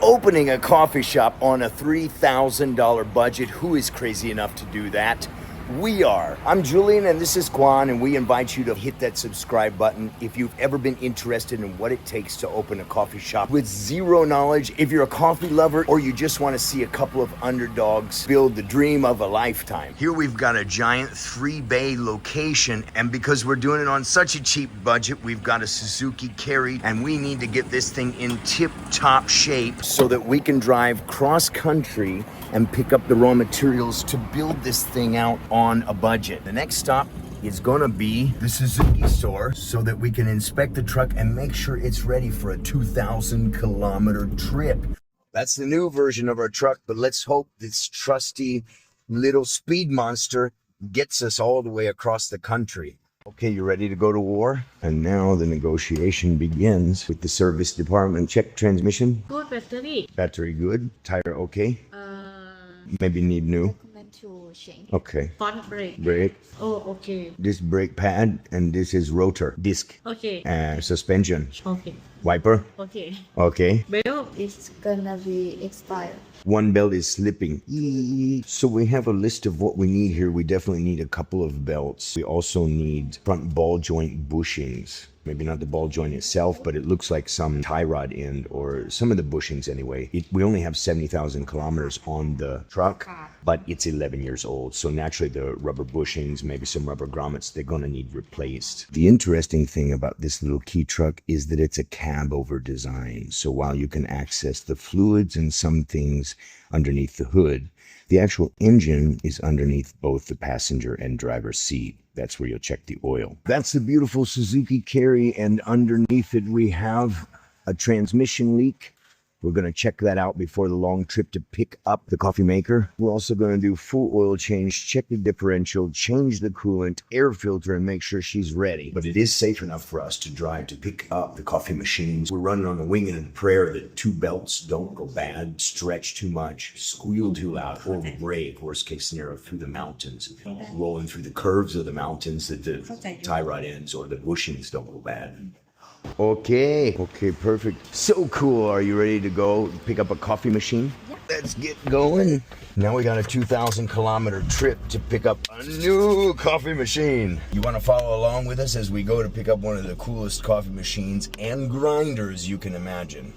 Opening a coffee shop on a $3,000 budget. Who is crazy enough to do that? We are. I'm Julian and this is Kwan, and we invite you to hit that subscribe button if you've ever been interested in what it takes to open a coffee shop with zero knowledge. If you're a coffee lover or you just want to see a couple of underdogs build the dream of a lifetime. Here we've got a giant 3-bay location, and because we're doing it on such a cheap budget, we've got a Suzuki Carry, and we need to get this thing in tip-top shape so that we can drive cross-country and pick up the raw materials to build this thing out on a budget. The next stop is gonna be the Suzuki store so that we can inspect the truck and make sure it's ready for a 2,000-kilometer trip. That's the new version of our truck, but let's hope this trusty little speed monster gets us all the way across the country. Okay, you ready to go to war? And now the negotiation begins with the service department. Check transmission. Good battery. Battery good. Tire okay. Maybe need new. Recommend to change. Okay. Front brake. Brake. Oh, okay. This brake pad, and this is rotor, disc, Okay. suspension, Okay. wiper. Okay. Okay. Belt. It's gonna be expired. One belt is slipping. So we have a list of what we need here. We definitely need a couple of belts. We also need front ball joint bushings. Maybe not the ball joint itself, but it looks like some tie rod end or some of the bushings anyway. We only have 70,000 kilometers on the truck, but it's 11 years old. So naturally the rubber bushings, maybe some rubber grommets, they're gonna need replaced. The interesting thing about this little key truck is that it's a cab over design. So while you can access the fluids and some things underneath the hood, the actual engine is underneath both the passenger and driver's seat. That's where you'll check the oil. That's the beautiful Suzuki Carry, and underneath it we have a transmission leak. We're going to check that out before the long trip to pick up the coffee maker. We're also going to do full oil change, check the differential, change the coolant, air filter, and make sure she's ready. But it is safe enough for us to drive to pick up the coffee machines. We're running on a wing and a prayer that two belts don't go bad, stretch too much, squeal too loud, or break, worst case scenario, through the mountains. Rolling through the curves of the mountains that the tie rod ends or the bushings don't go bad. Okay, perfect. So cool. Are you ready to go pick up a coffee machine? Yeah. Let's get going. Now we got a 2,000-kilometer trip to pick up a new coffee machine. You want to follow along with us as we go to pick up one of the coolest coffee machines and grinders you can imagine.